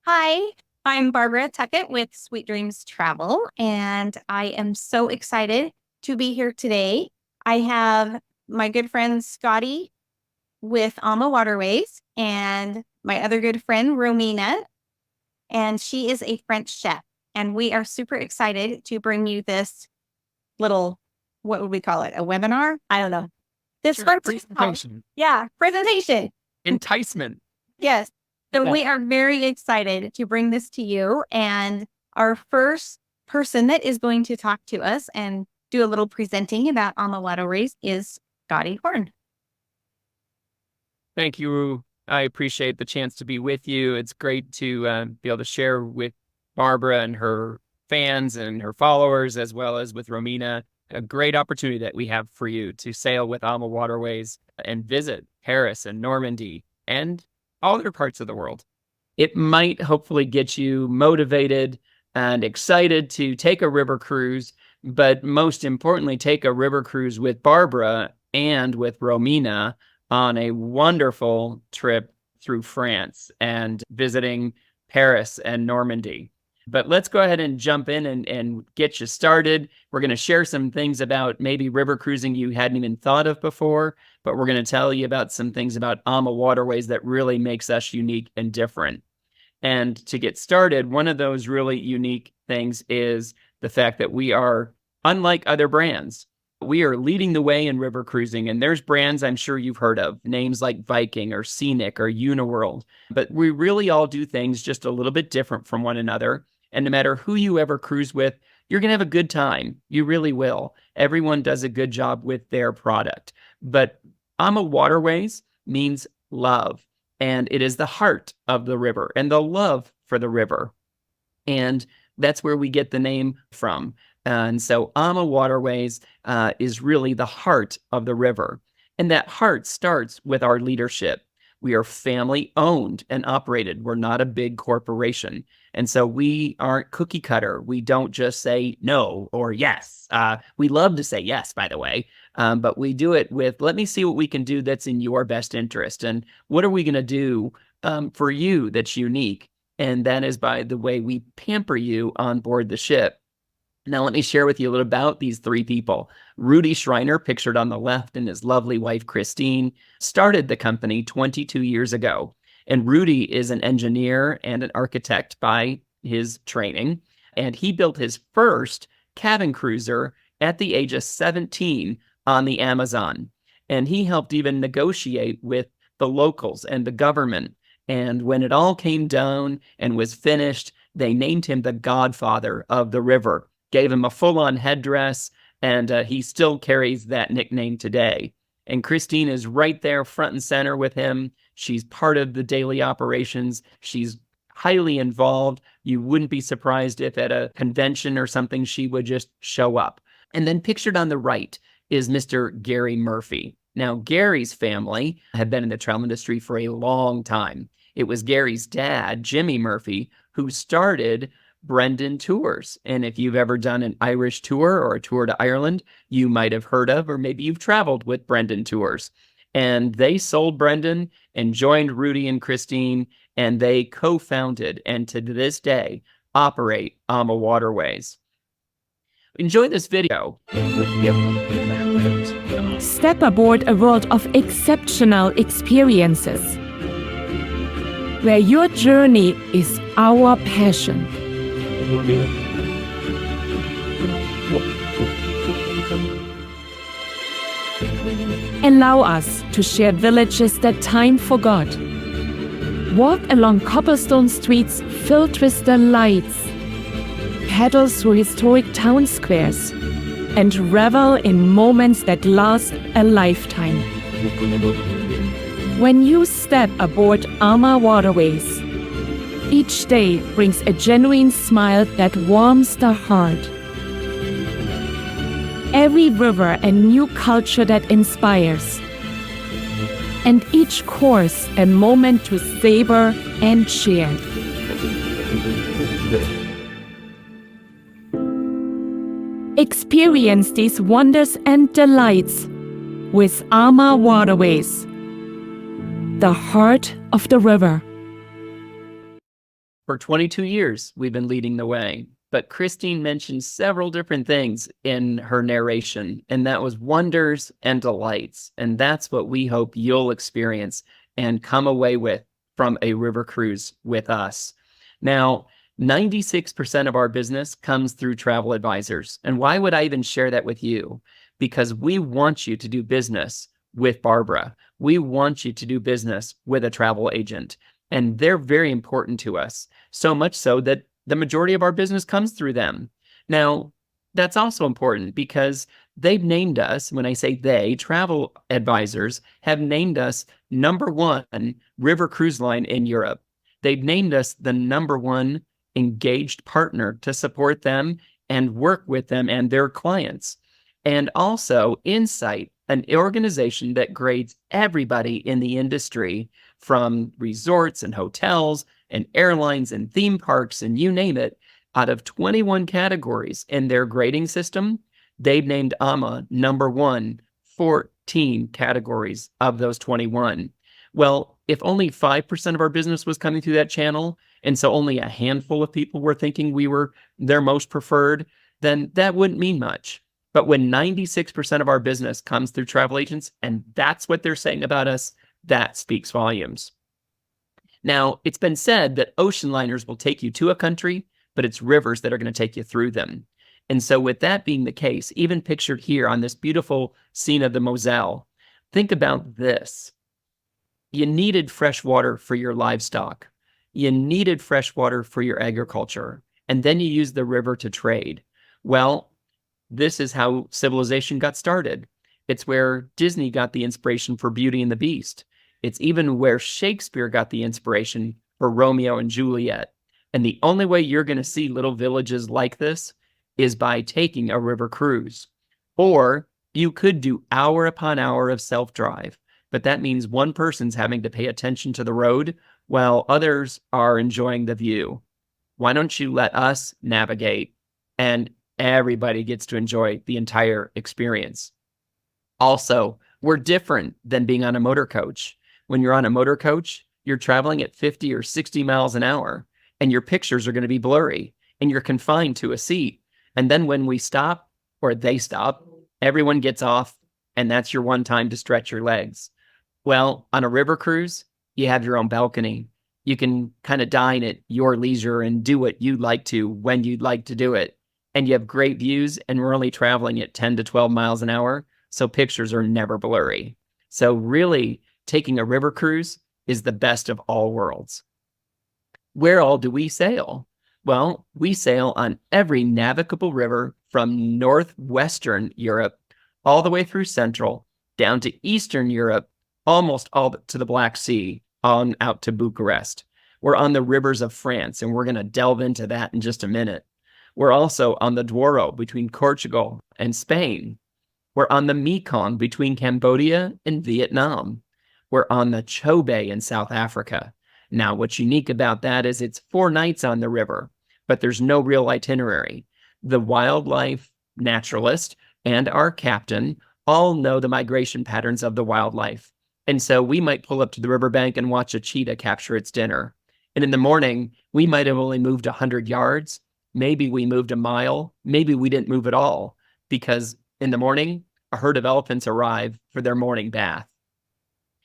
Hi, I'm Barbara Tuckett with Sweet Dreams Travel, and I am so excited to be here today. I have my good friend Scotty with AmaWaterways and my other good friend Romina, and she is a French chef. And we are super excited to bring you this little, what would we call it? A webinar? I don't know. This Sure, first presentation. Yeah, presentation. Enticement. Yes. So Yeah. we are very excited to bring this to you. And our first person that is going to talk to us and do a little presenting about AmaWaterways is Scotty Horn. Thank you. I appreciate the chance to be with you. It's great to be able to share with Barbara and her fans and her followers, as well as with Romina, a great opportunity that we have for you to sail with AmaWaterways and visit Paris and Normandy and all other parts of the world. It might hopefully get you motivated and excited to take a river cruise, but most importantly, take a river cruise with Barbara and with Romina on a wonderful trip through France and visiting Paris and Normandy. But let's go ahead and jump in and get you started. We're going to share some things about maybe river cruising you hadn't even thought of before, but we're going to tell you about some things about AmaWaterways that really makes us unique and different. And to get started, one of those really unique things is the fact that we are unlike other brands. We are leading the way in river cruising, and there's brands I'm sure you've heard of, names like Viking or Scenic or Uniworld, but we really all do things just a little bit different from one another. And no matter who you ever cruise with, you're going to have a good time. You really will. Everyone does a good job with their product. But AmaWaterways means love, and it is the heart of the river and the love for the river. And that's where we get the name from. And so AmaWaterways is really the heart of the river. And that heart starts with our leadership. We are family owned and operated. We're not a big corporation. And so we aren't cookie cutter. We don't just say no or yes. We love to say yes, by the way, but we do it with, let me see what we can do that's in your best interest. And what are we going to do for you that's unique? And that is by the way we pamper you on board the ship. Now, let me share with you a little about these three people. Rudy Schreiner, pictured on the left, and his lovely wife, Christine, started the company 22 years ago. And Rudy is an engineer and an architect by his training. And he built his first cabin cruiser at the age of 17 on the Amazon. And he helped even negotiate with the locals and the government. And when it all came down and was finished, they named him the godfather of the river, gave him a full-on headdress, and he still carries that nickname today. And Christine is right there front and center with him. She's part of the daily operations. She's highly involved. You wouldn't be surprised if at a convention or something she would just show up. And then pictured on the right is Mr. Gary Murphy. Now, Gary's family had been in the travel industry for a long time. It was Gary's dad, Jimmy Murphy, who started Brendan Tours. And if you've ever done an Irish tour or a tour to Ireland, you might have heard of, or maybe you've traveled with Brendan Tours. And they sold Brendan and joined Rudy and Christine, and they co-founded and to this day operate AmaWaterways. Enjoy this video. Step aboard a world of exceptional experiences, where your journey is our passion. Allow us to share villages that time forgot. Walk along cobblestone streets filled with the lights. Paddle through historic town squares and revel in moments that last a lifetime. When you step aboard AmaWaterways, each day brings a genuine smile that warms the heart. Every river a new culture that inspires. And each course a moment to savor and share. Experience these wonders and delights with AmaWaterways, the heart of the river. For 22 years, we've been leading the way. But Christine mentioned several different things in her narration, and that was wonders and delights. And that's what we hope you'll experience and come away with from a river cruise with us. Now, 96% of our business comes through travel advisors. And why would I even share that with you? Because we want you to do business with Barbara. We want you to do business with a travel agent. And they're very important to us, so much so that the majority of our business comes through them. Now, that's also important because they've named us, when I say they, travel advisors have named us #1 river cruise line in Europe. They've named us the #1 engaged partner to support them and work with them and their clients. And also Insight, an organization that grades everybody in the industry, from resorts and hotels and airlines and theme parks and you name it, out of 21 categories in their grading system, they've named AMA #1, 14 categories of those 21. Well, if only 5% of our business was coming through that channel, and so only a handful of people were thinking we were their most preferred, then that wouldn't mean much. But when 96% of our business comes through travel agents, and that's what they're saying about us, that speaks volumes. Now, it's been said that ocean liners will take you to a country, but it's rivers that are going to take you through them. And so with that being the case, even pictured here on this beautiful Seine of the Moselle, think about this. You needed fresh water for your livestock. You needed fresh water for your agriculture. And then you used the river to trade. Well, this is how civilization got started. It's where Disney got the inspiration for Beauty and the Beast. It's even where Shakespeare got the inspiration for Romeo and Juliet. And the only way you're going to see little villages like this is by taking a river cruise. Or you could do hour upon hour of self-drive, but that means one person's having to pay attention to the road while others are enjoying the view. Why don't you let us navigate and everybody gets to enjoy the entire experience? Also, we're different than being on a motor coach. When you're on a motor coach, you're traveling at 50 or 60 miles an hour, and your pictures are going to be blurry, and you're confined to a seat. And then when we stop, or they stop, everyone gets off, and that's your one time to stretch your legs. Well, on a river cruise, you have your own balcony. You can kind of dine at your leisure and do what you'd like to when you'd like to do it. And you have great views, and we're only traveling at 10 to 12 miles an hour, so pictures are never blurry. So really, taking a river cruise is the best of all worlds. Where all do we sail? Well, we sail on every navigable river from northwestern Europe all the way through Central, down to Eastern Europe, almost all to the Black Sea, on out to Bucharest. We're on the rivers of France, and we're going to delve into that in just a minute. We're also on the Douro between Portugal and Spain. We're on the Mekong between Cambodia and Vietnam. We're on the Chobe in South Africa. Now, what's unique about that is it's 4 nights on the river, but there's no real itinerary. The wildlife naturalist and our captain all know the migration patterns of the wildlife. And so we might pull up to the riverbank and watch a cheetah capture its dinner. And in the morning, we might have only moved 100 yards. Maybe we moved a mile. Maybe we didn't move at all, because in the morning, a herd of elephants arrive for their morning bath.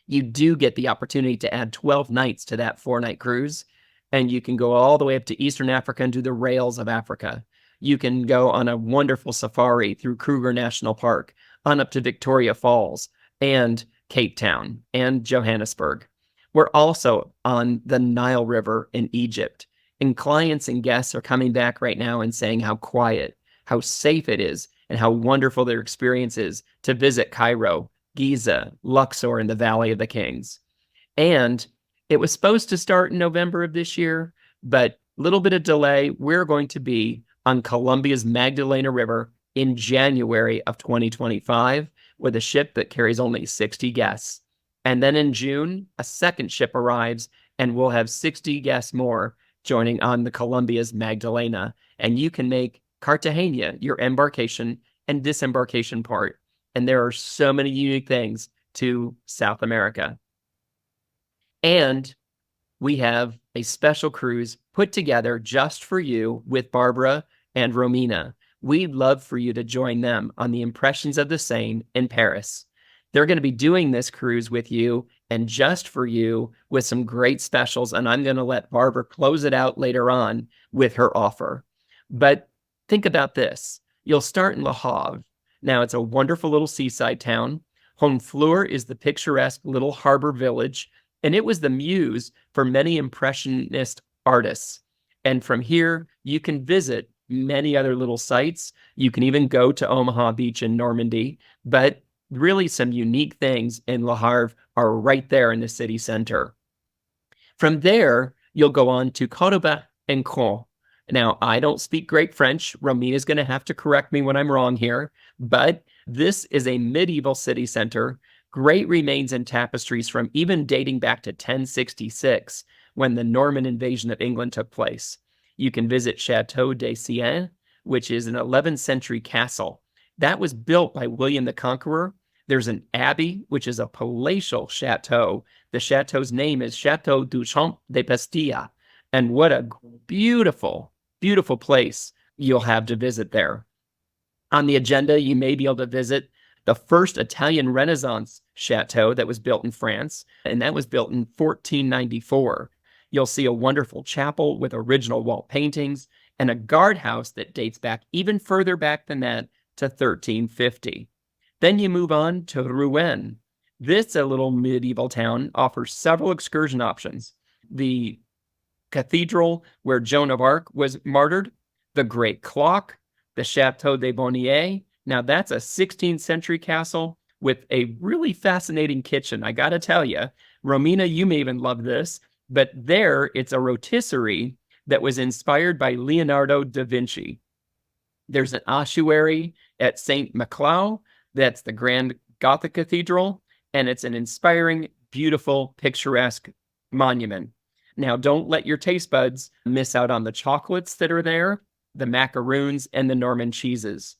You do get the opportunity to add 12 nights to that 4-night cruise, and you can go all the way up to Eastern Africa and do the rails of Africa. You can go on a wonderful safari through Kruger National Park, on up to Victoria Falls and Cape Town and Johannesburg. We're also on the Nile River in Egypt, and clients and guests are coming back right now and saying how quiet, how safe it is, and how wonderful their experience is to visit Cairo, Giza, Luxor, and the Valley of the Kings. And it was supposed to start in November of this year, but a little bit of delay. We're going to be on Colombia's Magdalena River in January of 2025 with a ship that carries only 60 guests. And then in June, a second ship arrives, and we'll have 60 guests more joining on the Colombia's Magdalena. And you can make Cartagena your embarkation and disembarkation port. And there are so many unique things to South America. And we have a special cruise put together just for you with Barbara and Romina. We'd love for you to join them on the Impressions of the Seine in Paris. They're going to be doing this cruise with you and just for you with some great specials. And I'm going to let Barbara close it out later on with her offer. But think about this. You'll start in Le Havre. Now, it's a wonderful little seaside town. Honfleur is the picturesque little harbor village, and it was the muse for many Impressionist artists. And from here, you can visit many other little sites. You can even go to Omaha Beach in Normandy, but really some unique things in Le Havre are right there in the city center. From there, you'll go on to Cordoba and Caen. Now, I don't speak great French. Romina's going to have to correct me when I'm wrong here, but this is a medieval city center. Great remains and tapestries from even dating back to 1066, when the Norman invasion of England took place. You can visit Chateau de Seine, which is an 11th century castle. That was built by William the Conqueror. There's an abbey, which is a palatial chateau. The chateau's name is Chateau du Champ de Bastille. And what a beautiful, beautiful place you'll have to visit there. On the agenda, you may be able to visit the first Italian Renaissance chateau that was built in France, and that was built in 1494. You'll see a wonderful chapel with original wall paintings and a guardhouse that dates back even further back than that to 1350. Then you move on to Rouen. This, a little medieval town, offers several excursion options. The cathedral where Joan of Arc was martyred, the Great Clock, the Chateau de Bonnier. Now that's a 16th century castle with a really fascinating kitchen. I gotta tell you, Romina, you may even love this, but there it's a rotisserie that was inspired by Leonardo da Vinci. There's an ossuary at St. Maclau. That's the Grand Gothic Cathedral, and it's an inspiring, beautiful, picturesque monument. Now, don't let your taste buds miss out on the chocolates that are there, the macaroons, and the Norman cheeses.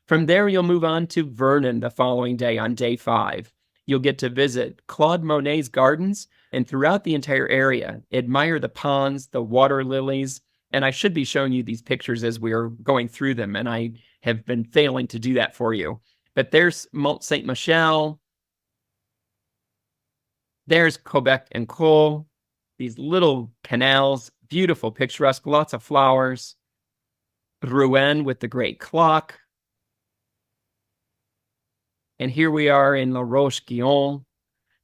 From there, you'll move on to Vernon the following day on day 5. You'll get to visit Claude Monet's gardens, and throughout the entire area, admire the ponds, the water lilies, and I should be showing you these pictures as we are going through them, and I have been failing to do that for you. But there's Mont Saint-Michel, there's Quebec and Cole, these little canals, beautiful, picturesque, lots of flowers. Rouen with the Great Clock. And here we are in La Roche-Guyon,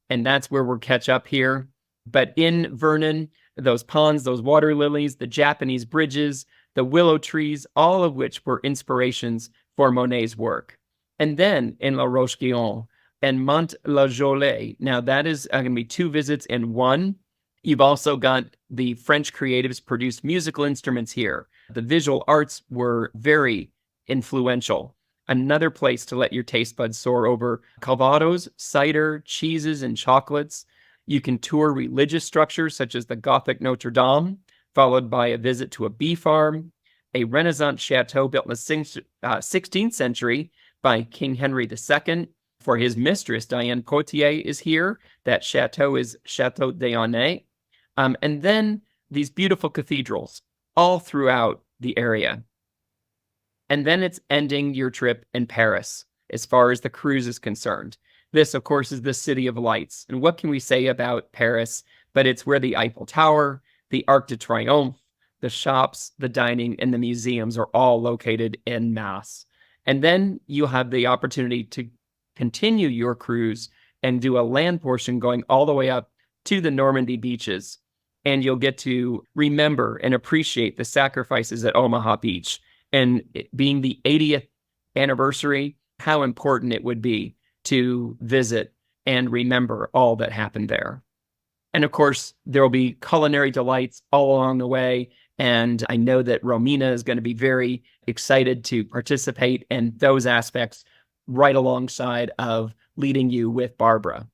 and that's where we'll catch up here. But in Vernon, those ponds, those water lilies, the Japanese bridges, the willow trees, all of which were inspirations for Monet's work. And then in La Roche-Guyon and Mont-la-Jolie. Now that is going to be 2 visits in one. You've also got the French creatives produced musical instruments here. The visual arts were very influential. Another place to let your taste buds soar over calvados, cider, cheeses, and chocolates. You can tour religious structures such as the Gothic Notre Dame, followed by a visit to a bee farm, a Renaissance chateau built in the 16th century by King Henry II. For his mistress, Diane Poitiers, is here. That chateau is Chateau d'Aunay. And then these beautiful cathedrals all throughout the area. And then it's ending your trip in Paris, as far as the cruise is concerned. This, of course, is the City of Lights. And what can we say about Paris? But it's where the Eiffel Tower, the Arc de Triomphe, the shops, the dining, and the museums are all located en masse. And then you have the opportunity to continue your cruise and do a land portion going all the way up to the Normandy beaches. And you'll get to remember and appreciate the sacrifices at Omaha Beach. And it being the 80th anniversary, how important it would be to visit and remember all that happened there. And of course, there will be culinary delights all along the way. And I know that Romina is going to be very excited to participate in those aspects right alongside of leading you with Barbara.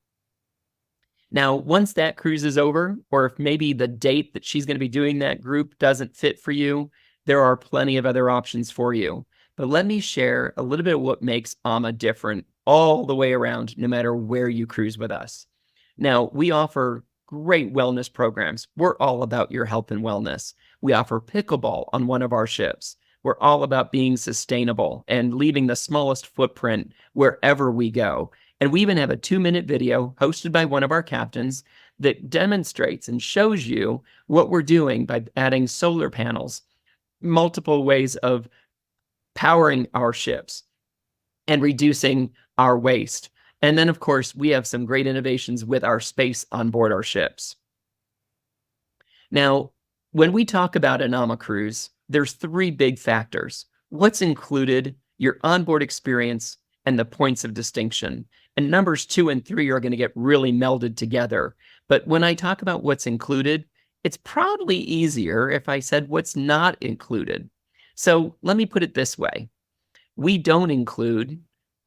Now, once that cruise is over, or if maybe the date that she's going to be doing that group doesn't fit for you, there are plenty of other options for you. But let me share a little bit of what makes Ama different all the way around, no matter where you cruise with us. Now, we offer great wellness programs. We're all about your health and wellness. We offer pickleball on one of our ships. We're all about being sustainable and leaving the smallest footprint wherever we go. And we even have a 2-minute video hosted by one of our captains that demonstrates and shows you what we're doing by adding solar panels, multiple ways of powering our ships and reducing our waste. And then, of course, we have some great innovations with our space on board our ships. Now, when we talk about an AMA cruise, there's 3 big factors: what's included, your onboard experience, and the points of distinction. And numbers 2 and 3 are going to get really melded together. But when I talk about what's included, it's probably easier if I said what's not included. So let me put it this way. We don't include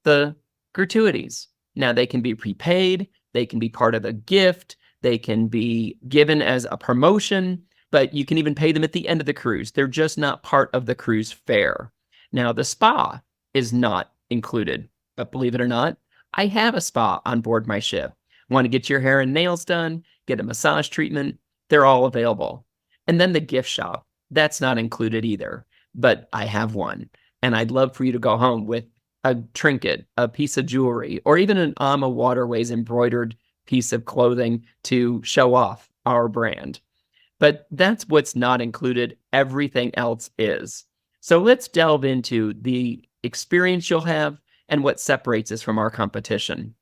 the gratuities. Now, they can be prepaid, they can be part of a gift, they can be given as a promotion, but you can even pay them at the end of the cruise. They're just not part of the cruise fare. Now, the spa is not included, but believe it or not, I have a spa on board my ship. Want to get your hair and nails done, get a massage treatment, they're all available. And then the gift shop, that's not included either, but I have one. And I'd love for you to go home with a trinket, a piece of jewelry, or even an AmaWaterways embroidered piece of clothing to show off our brand. But that's what's not included. Everything else is. So let's delve into the experience you'll have and what separates us from our competition.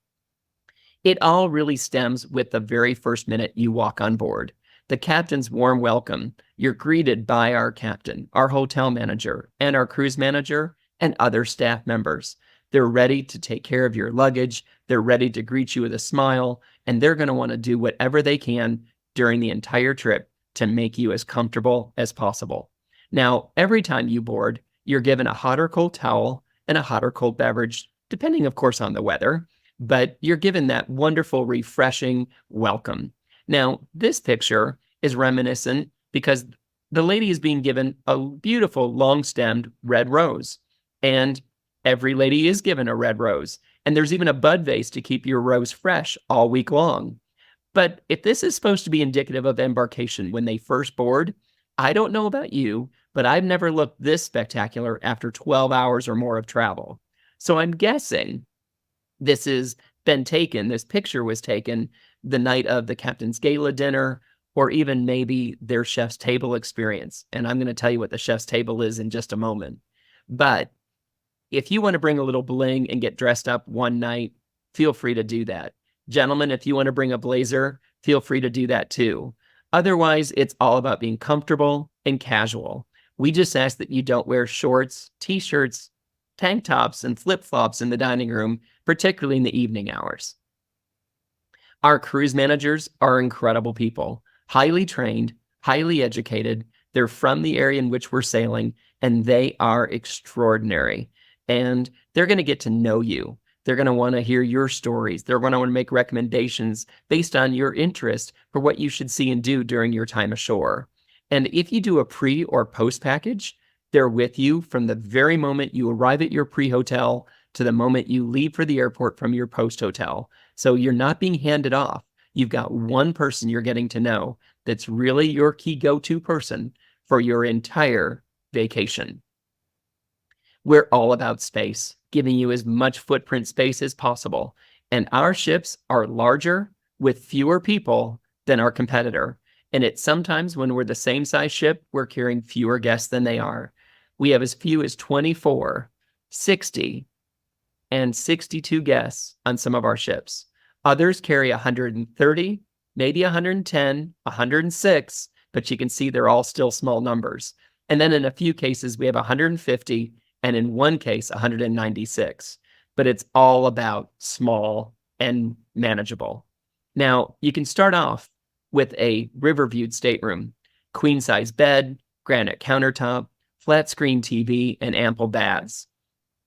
It all really stems with the very first minute you walk on board. The captain's warm welcome. You're greeted by our captain, our hotel manager, and our cruise manager, and other staff members. They're ready to take care of your luggage. They're ready to greet you with a smile, and they're going to want to do whatever they can during the entire trip to make you as comfortable as possible. Now, every time you board, you're given a hot or cold towel and a hot or cold beverage, depending, of course, on the weather, but you're given that wonderful, refreshing welcome. Now, this picture is reminiscent because the lady is being given a beautiful long-stemmed red rose, and every lady is given a red rose, and there's even a bud vase to keep your rose fresh all week long. But if this is supposed to be indicative of embarkation when they first board, I don't know about you, but I've never looked this spectacular after 12 hours or more of travel. So I'm guessing this picture was taken the night of the captain's gala dinner, or even maybe their chef's table experience. And I'm going to tell you what the chef's table is in just a moment. But if you want to bring a little bling and get dressed up one night, feel free to do that. Gentlemen, if you want to bring a blazer, feel free to do that too. Otherwise, it's all about being comfortable and casual. We just ask that you don't wear shorts, t-shirts, tank tops, and flip-flops in the dining room, particularly in the evening hours. Our cruise managers are incredible people, highly trained, highly educated. They're from the area in which we're sailing, and they are extraordinary. And they're going to get to know you. They're going to want to hear your stories. They're going to want to make recommendations based on your interest for what you should see and do during your time ashore. And if you do a pre or post package, they're with you from the very moment you arrive at your pre-hotel to the moment you leave for the airport from your post-hotel. So you're not being handed off. You've got one person you're getting to know that's really your key go-to person for your entire vacation. We're all about space, giving you as much footprint space as possible. And our ships are larger with fewer people than our competitor. And it's sometimes when we're the same size ship, we're carrying fewer guests than they are. We have as few as 24, 60, and 62 guests on some of our ships. Others carry 130, maybe 110, 106, but you can see they're all still small numbers. And then in a few cases, we have 150, and in one case, 196. But it's all about small and manageable. Now, you can start off with a river-viewed stateroom, queen-size bed, granite countertop, flat-screen TV, and ample baths.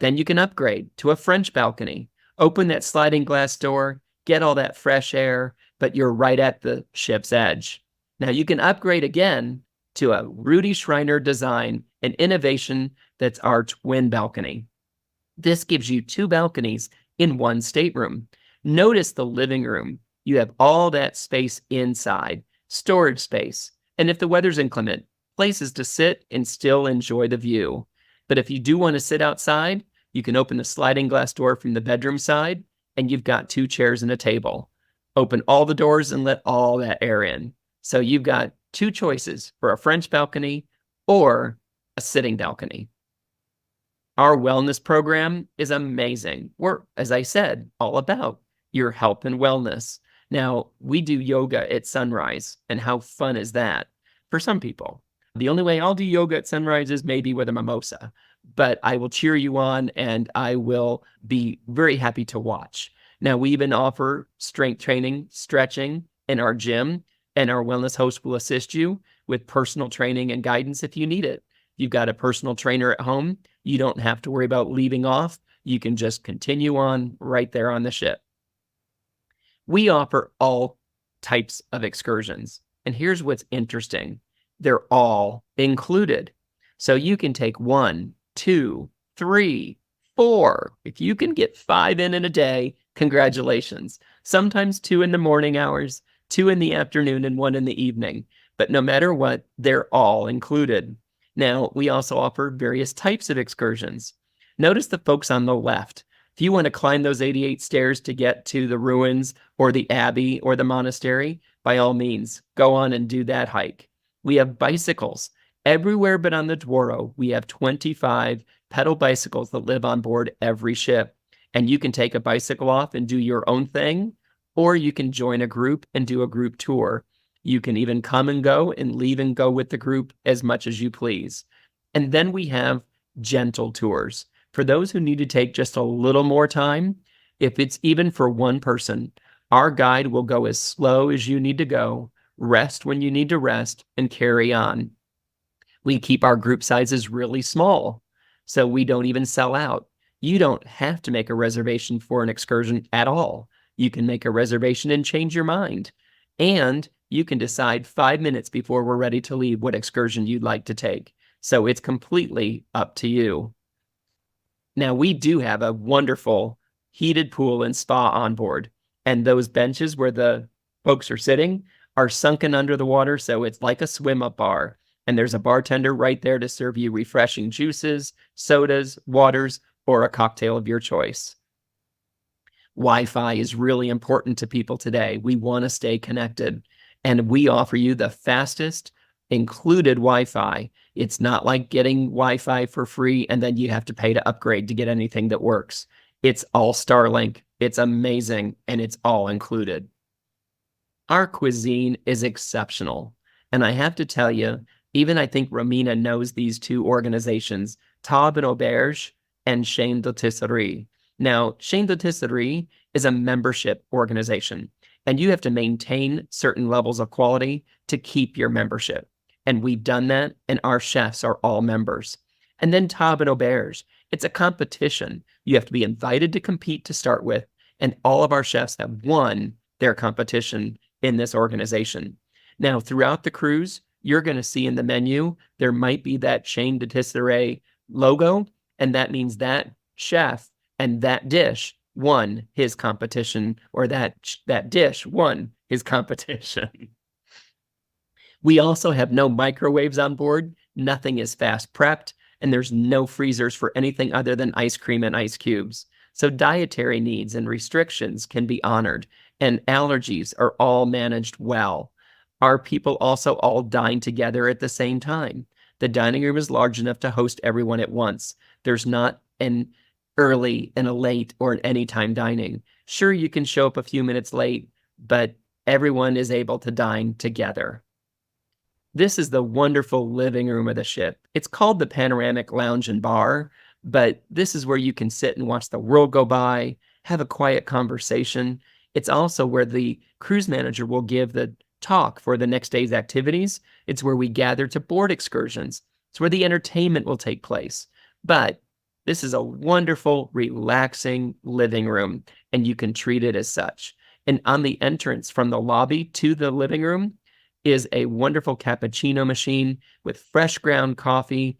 Then you can upgrade to a French balcony, open that sliding glass door, get all that fresh air, but you're right at the ship's edge. Now you can upgrade again to a Rudy Schreiner design, an innovation that's our twin balcony. This gives you 2 balconies in one stateroom. Notice the living room You have all that space inside, storage space, and if the weather's inclement, places to sit and still enjoy the view. But if you do want to sit outside, you can open the sliding glass door from the bedroom side, and you've got 2 chairs and a table. Open all the doors and let all that air in. So you've got 2 choices for a French balcony or a sitting balcony. Our wellness program is amazing. We're, as I said, all about your health and wellness. Now, we do yoga at sunrise, and how fun is that for some people? The only way I'll do yoga at sunrise is maybe with a mimosa, but I will cheer you on and I will be very happy to watch. Now, we even offer strength training, stretching in our gym, and our wellness host will assist you with personal training and guidance if you need it. You've got a personal trainer at home. You don't have to worry about leaving off. You can just continue on right there on the ship. We offer all types of excursions. And here's what's interesting. They're all included. So you can take 1, 2, 3, 4. If you can get 5 in a day, congratulations. Sometimes 2 in the morning hours, 2 in the afternoon, and 1 in the evening. But no matter what, they're all included. Now, we also offer various types of excursions. Notice the folks on the left. If you want to climb those 88 stairs to get to the ruins or the abbey or the monastery, by all means, go on and do that hike. We have bicycles. Everywhere but on the Douro, we have 25 pedal bicycles that live on board every ship. And you can take a bicycle off and do your own thing, or you can join a group and do a group tour. You can even come and go and leave and go with the group as much as you please. And then we have gentle tours. For those who need to take just a little more time, if it's even for one person, our guide will go as slow as you need to go, rest when you need to rest, and carry on. We keep our group sizes really small, so we don't even sell out. You don't have to make a reservation for an excursion at all. You can make a reservation and change your mind. And you can decide 5 minutes before we're ready to leave what excursion you'd like to take. So it's completely up to you. Now, we do have a wonderful heated pool and spa on board. And those benches where the folks are sitting are sunken under the water, so it's like a swim-up bar. And there's a bartender right there to serve you refreshing juices, sodas, waters, or a cocktail of your choice. Wi-Fi is really important to people today. We want to stay connected, and we offer you the fastest included Wi-Fi. It's not like getting Wi-Fi for free and then you have to pay to upgrade to get anything that works. It's all Starlink. It's amazing, and it's all included. Our cuisine is exceptional, and I have to tell you, even I think Romina knows these 2 organizations, Table and Auberge and Chaîne d'Hôtellerie. Now, Chaîne d'Hôtellerie is a membership organization, and you have to maintain certain levels of quality to keep your membership. And we've done that, and our chefs are all members. And then Table and Auberge, it's a competition. You have to be invited to compete to start with, and all of our chefs have won their competition in this organization. Now, throughout the cruise, you're going to see in the menu, there might be that Chaîne d'Hôtellerie logo, and that means that chef and that dish won his competition, or that dish won his competition. We also have no microwaves on board. Nothing is fast prepped, and there's no freezers for anything other than ice cream and ice cubes. So dietary needs and restrictions can be honored, and allergies are all managed well. Our people also all dine together at the same time. The dining room is large enough to host everyone at once. There's not an early and a late or an anytime dining. Sure, you can show up a few minutes late, but everyone is able to dine together. This is the wonderful living room of the ship. It's called the Panoramic Lounge and Bar, but this is where you can sit and watch the world go by, have a quiet conversation. It's also where the cruise manager will give the talk for the next day's activities. It's where we gather to board excursions. It's where the entertainment will take place. But this is a wonderful, relaxing living room, and you can treat it as such. And on the entrance from the lobby to the living room is a wonderful cappuccino machine with fresh ground coffee,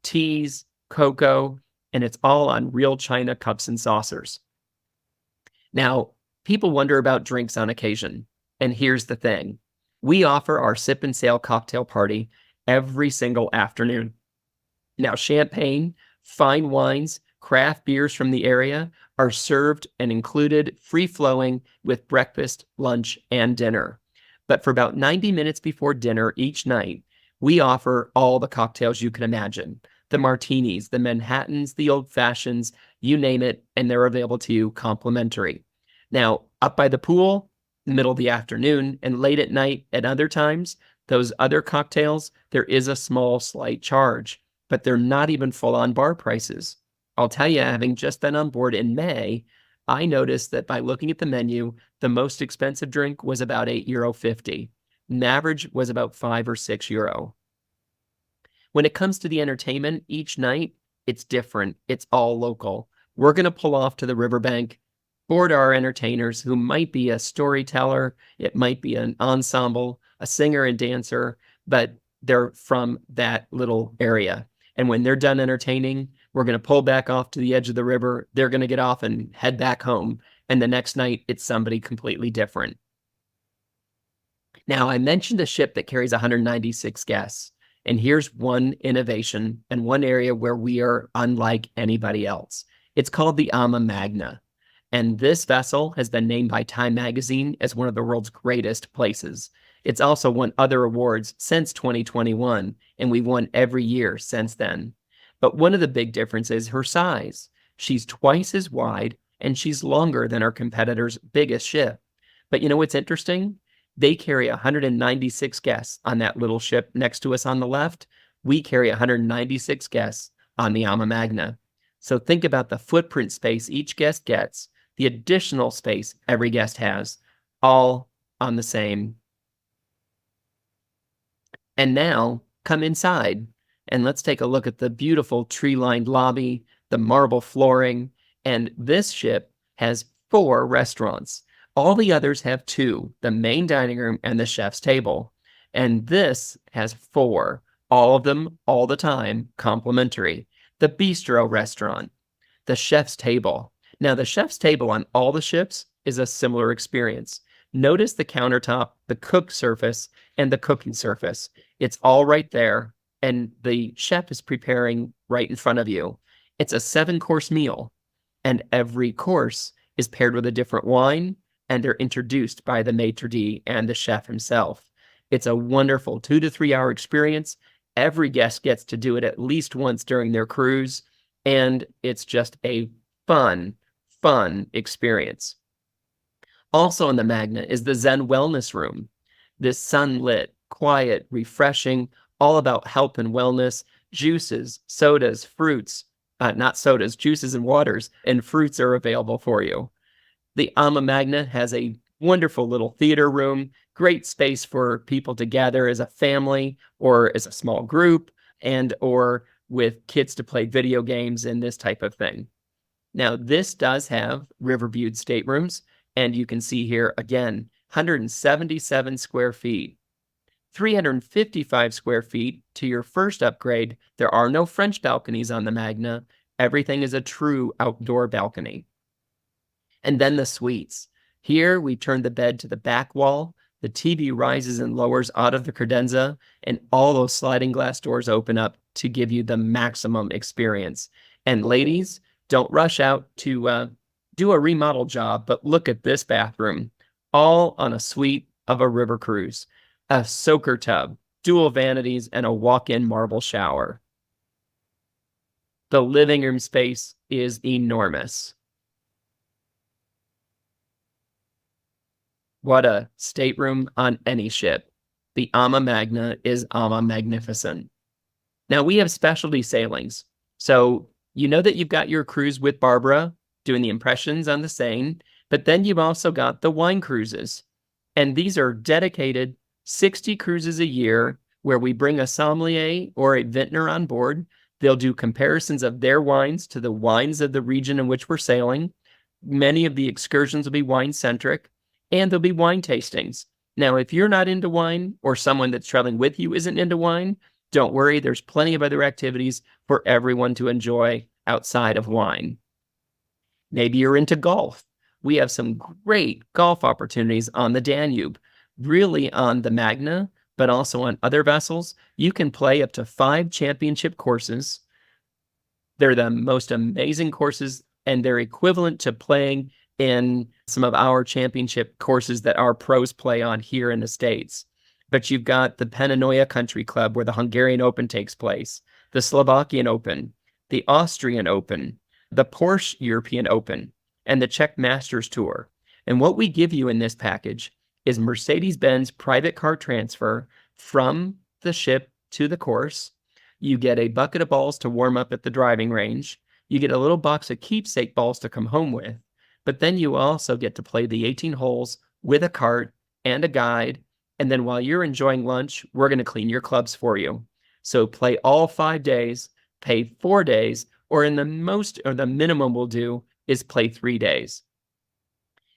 teas, cocoa, and it's all on real china cups and saucers. Now, People wonder about drinks on occasion. And here's the thing. We offer our sip and sail cocktail party every single afternoon. Now, champagne, fine wines, craft beers from the area are served and included free-flowing with breakfast, lunch, and dinner. But for about 90 minutes before dinner each night, we offer all the cocktails you can imagine. The martinis, the Manhattans, the old fashions, you name it, and they're available to you complimentary. Now, up by the pool, middle of the afternoon, and late at night at other times, those other cocktails, there is a small, slight charge, but they're not even full-on bar prices. I'll tell you, having just been on board in May, I noticed that by looking at the menu, the most expensive drink was about €8.50. An average was about €5 or €6. When it comes to the entertainment each night, it's different. It's all local. We're going to pull off to the riverbank, board our entertainers who might be a storyteller, it might be an ensemble, a singer and dancer, but they're from that little area. And when they're done entertaining, we're going to pull back off to the edge of the river. They're going to get off and head back home. And the next night, it's somebody completely different. Now, I mentioned a ship that carries 196 guests. And here's one innovation and one area where we are unlike anybody else. It's called the AmaMagna. And this vessel has been named by Time magazine as one of the world's greatest places. It's also won other awards since 2021, and we've won every year since then. But one of the big differences is her size. She's twice as wide, and she's longer than our competitor's biggest ship. But you know what's interesting? They carry 196 guests on that little ship next to us on the left. We carry 196 guests on the AmaMagna. So think about the footprint space each guest gets, the additional space every guest has, all on the same. And now, come inside, and let's take a look at the beautiful tree-lined lobby, the marble flooring, and this ship has 4 restaurants. All the others have 2, the main dining room and the chef's table. And this has 4, all of them, all the time, complimentary. The bistro restaurant, the chef's table. Now, the chef's table on all the ships is a similar experience. Notice the countertop, the cook surface, and the cooking surface. It's all right there, and the chef is preparing right in front of you. It's a 7-course meal, and every course is paired with a different wine, and they're introduced by the maitre d' and the chef himself. It's a wonderful 2 to 3 hour experience. Every guest gets to do it at least once during their cruise, and it's just a fun experience. Also in the Magna is the Zen Wellness Room. This sunlit, quiet, refreshing, all about health and wellness, juices, sodas, fruits, not sodas, juices and waters, and fruits are available for you. The AmaMagna has a wonderful little theater room, great space for people to gather as a family or as a small group, and or with kids to play video games and this type of thing. Now, this does have river-viewed staterooms, and you can see here, again, 177 square feet. 355 square feet to your first upgrade. There are no French balconies on the Magna. Everything is a true outdoor balcony. And then the suites. Here, we turn the bed to the back wall. The TV rises and lowers out of the credenza, and all those sliding glass doors open up to give you the maximum experience. And ladies, don't rush out to do a remodel job, but look at this bathroom, all on a suite of a river cruise. A soaker tub, dual vanities, and a walk-in marble shower. The living room space is enormous. What a stateroom on any ship. The AmaMagna is AmaMagnificent. Now, we have specialty sailings. So you know that you've got your cruise with Barbara doing the impressions on the Seine, but then you've also got the wine cruises. And these are dedicated 60 cruises a year where we bring a sommelier or a vintner on board. They'll do comparisons of their wines to the wines of the region in which we're sailing. Many of the excursions will be wine-centric, and there'll be wine tastings. Now, if you're not into wine or someone that's traveling with you isn't into wine, don't worry, there's plenty of other activities for everyone to enjoy outside of wine. Maybe you're into golf. we have some great golf opportunities on the Danube, really on the Magna, but also on other vessels. You can play up to 5 championship courses. They're the most amazing courses, and they're equivalent to playing in some of our championship courses that our pros play on here in the States. But you've got the Pananoia Country Club, where the Hungarian Open takes place, the Slovakian Open, the Austrian Open, the Porsche European Open, and the Czech Masters Tour. And what we give you in this package is Mercedes-Benz private car transfer from the ship to the course. You get a bucket of balls to warm up at the driving range. You get a little box of keepsake balls to come home with. But then you also get to play the 18 holes with a cart and a guide. And then while you're enjoying lunch, we're going to clean your clubs for you. So play all 5 days, pay 4 days, or the minimum we'll do is play 3 days.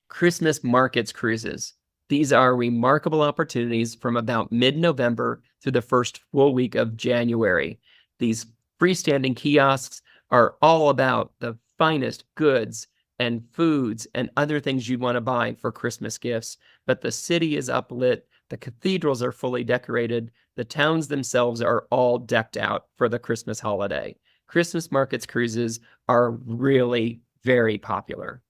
Christmas markets cruises. These are remarkable opportunities from about mid-November through the first full week of January. These freestanding kiosks are all about the finest goods and foods and other things you'd want to buy for Christmas gifts. But the city is uplit, the cathedrals are fully decorated, the towns themselves are all decked out for the Christmas holiday. Christmas markets cruises are really very popular.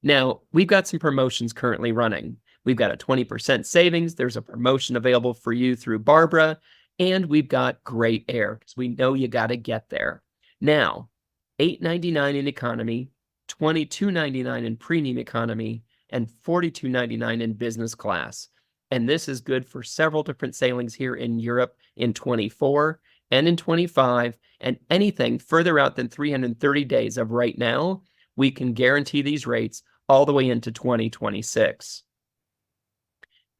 Now, we've got some promotions currently running. We've got a 20% savings. There's a promotion available for you through Barbara, and we've got great air because we know you got to get there. Now, $8.99 in economy, $22.99 in premium economy, and $42.99 in business class. And this is good for several different sailings here in Europe in 24 and in 25, and anything further out than 330 days of right now, we can guarantee these rates all the way into 2026.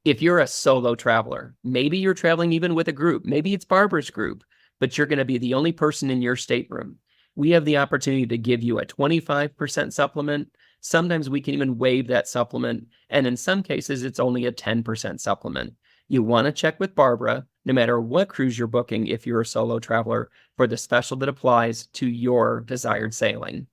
If you're a solo traveler, maybe you're traveling even with a group, maybe it's Barbara's group, but you're going to be the only person in your stateroom. We have the opportunity to give you a 25% supplement. Sometimes we can even waive that supplement, and in some cases, it's only a 10% supplement. You want to check with Barbara, no matter what cruise you're booking if you're a solo traveler, for the special that applies to your desired sailing.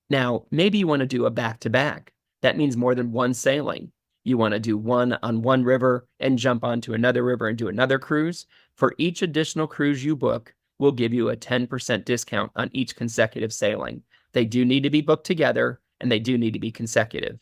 Now, maybe you want to do a back-to-back. That means more than one sailing. You want to do one on one river and jump onto another river and do another cruise. For each additional cruise you book, we'll give you a 10% discount on each consecutive sailing. They do need to be booked together, and they do need to be consecutive.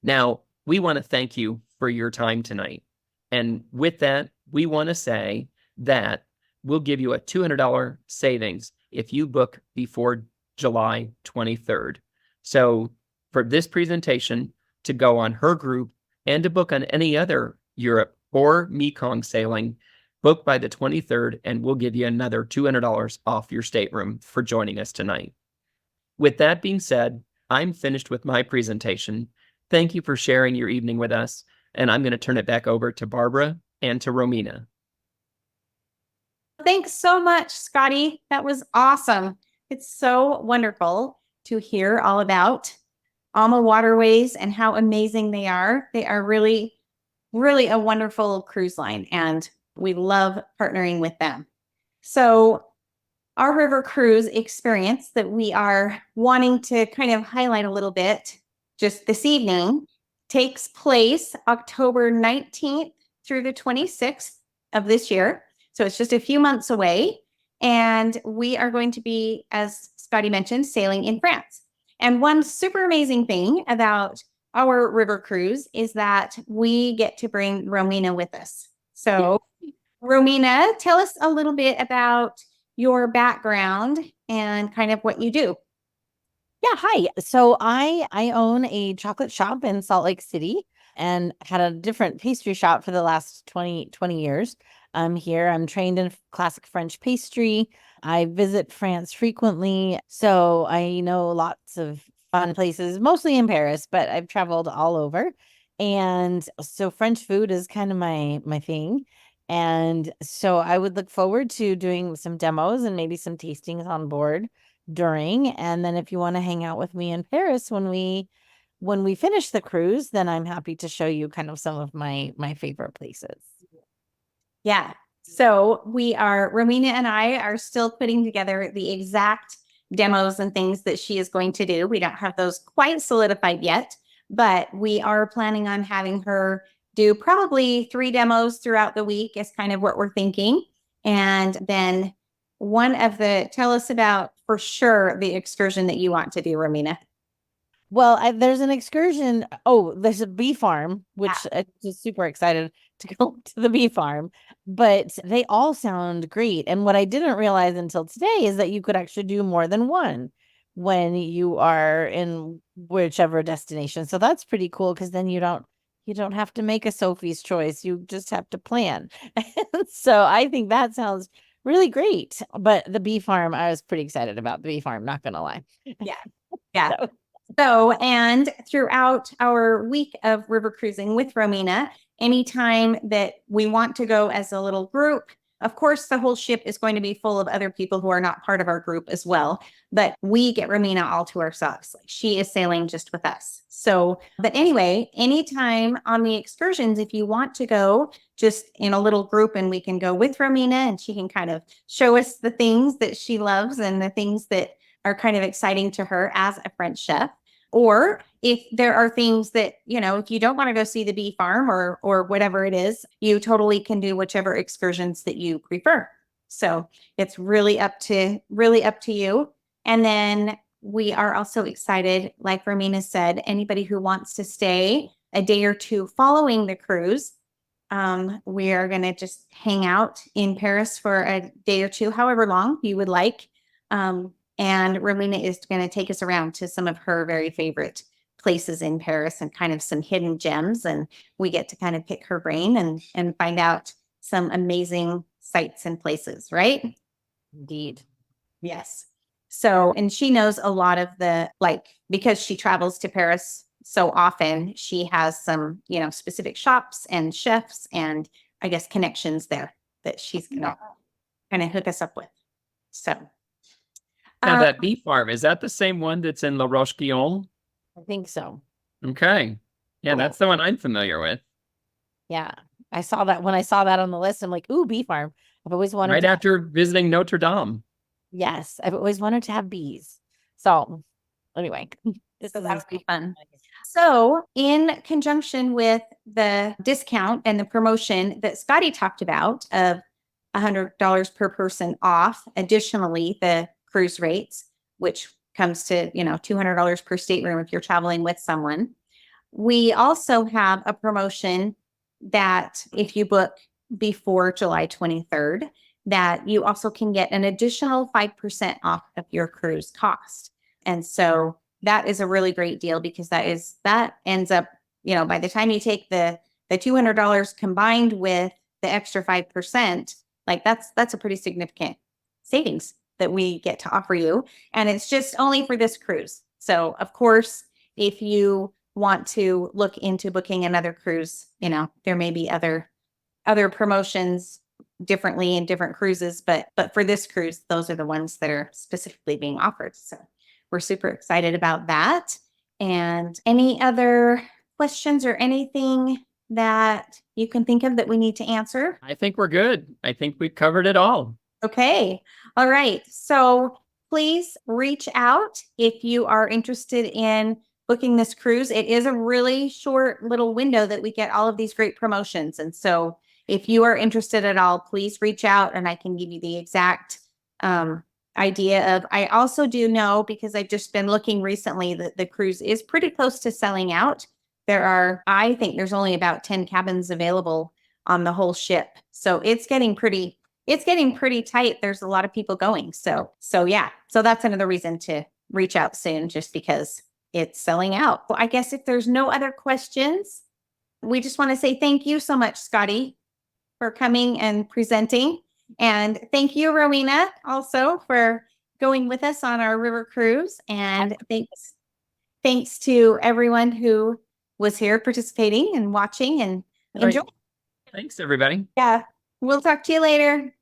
Now, we want to thank you for your time tonight. And with that, we want to say that we'll give you a $200 savings if you book before July 23rd. So for this presentation, to go on her group and to book on any other Europe or Mekong sailing, book by the 23rd, and we'll give you another $200 off your stateroom for joining us tonight. With that being said, I'm finished with my presentation. Thank you for sharing your evening with us, and I'm going to turn it back over to Barbara and to Romina. Thanks so much, Scotty. That was awesome. It's so wonderful to hear all about AmaWaterways and how amazing they are. They are really, really a wonderful cruise line, and we love partnering with them. So our river cruise experience that we are wanting to kind of highlight a little bit just this evening takes place October 19th through the 26th of this year. So it's just a few months away. And we are going to be, as Scotty mentioned, sailing in France. And one super amazing thing about our river cruise is that we get to bring Romina with us. So Romina, tell us a little bit about your background and kind of what you do. Yeah, hi. So I own a chocolate shop in Salt Lake City and had a different pastry shop for the last 20 years. I'm here. I'm trained in classic French pastry. I visit France frequently, so I know lots of fun places, mostly in Paris, but I've traveled all over. And so French food is kind of my thing. And so I would look forward to doing some demos and maybe some tastings on board during. And then if you want to hang out with me in Paris when we finish the cruise, then I'm happy to show you kind of some of my favorite places. Yeah. So Romina and I are still putting together the exact demos and things that she is going to do. We don't have those quite solidified yet, but we are planning on having her do probably 3 demos throughout the week is kind of what we're thinking. And then tell us about for sure the excursion that you want to do, Romina. Well, there's an excursion. Oh, there's a bee farm, which I'm just super excited to go to the bee farm. But they all sound great. And what I didn't realize until today is that you could actually do more than one when you are in whichever destination. So that's pretty cool because then you don't have to make a Sophie's choice. You just have to plan. And so I think that sounds really great. But the bee farm, I was pretty excited about the bee farm, not gonna lie. Yeah. Yeah. So, and throughout our week of river cruising with Romina, anytime that we want to go as a little group, of course, the whole ship is going to be full of other people who are not part of our group as well. But we get Romina all to ourselves. She is sailing just with us. So, but anyway, anytime on the excursions, if you want to go just in a little group and we can go with Romina and she can kind of show us the things that she loves and the things that are kind of exciting to her as a French chef. Or if there are things that, if you don't want to go see the bee farm or whatever it is, you totally can do whichever excursions that you prefer. So it's really up to you. And then we are also excited, like Romina said, anybody who wants to stay a day or two following the cruise, we are going to just hang out in Paris for a day or two, however long you would like. And Romina is going to take us around to some of her very favorite places in Paris and kind of some hidden gems. And we get to kind of pick her brain and find out some amazing sites and places, right? Indeed. Yes. So, and she knows a lot of because she travels to Paris so often, she has some, specific shops and chefs and I guess connections there that she's going to kind of hook us up with. So. Now that bee farm, is that the same one that's in La Roche-Guyon? I think so. Okay. Yeah, that's the one I'm familiar with. Yeah. I saw that when I saw that on the list. I'm like, ooh, bee farm. I've always wanted right after visiting Notre Dame. Yes. I've always wanted to have bees. So anyway, so that would be fun. So in conjunction with the discount and the promotion that Scotty talked about of $100 per person off, additionally, the cruise rates, which comes to, $200 per stateroom if you're traveling with someone. We also have a promotion that if you book before July 23rd, that you also can get an additional 5% off of your cruise cost. And so that is a really great deal because that ends up, by the time you take the $200 combined with the extra 5%, that's a pretty significant savings that we get to offer you. And it's just only for this cruise. So of course, if you want to look into booking another cruise, there may be other promotions differently in different cruises, but for this cruise, those are the ones that are specifically being offered. So we're super excited about that. And any other questions or anything that you can think of that we need to answer? I think we're good. I think we've covered it all. Okay. All right. So please reach out if you are interested in booking this cruise. It is a really short little window that we get all of these great promotions. And so if you are interested at all, please reach out and I can give you the exact idea of, I also do know, because I've just been looking recently, that the cruise is pretty close to selling out. I think there's only about 10 cabins available on the whole ship. So it's getting pretty tight. There's a lot of people going. So yeah. So that's another reason to reach out soon, just because it's selling out. Well, I guess if there's no other questions, we just want to say thank you so much, Scotty, for coming and presenting. And thank you, Romina, also for going with us on our river cruise. And thanks to everyone who was here participating and watching and enjoying. Thanks, everybody. Yeah. We'll talk to you later.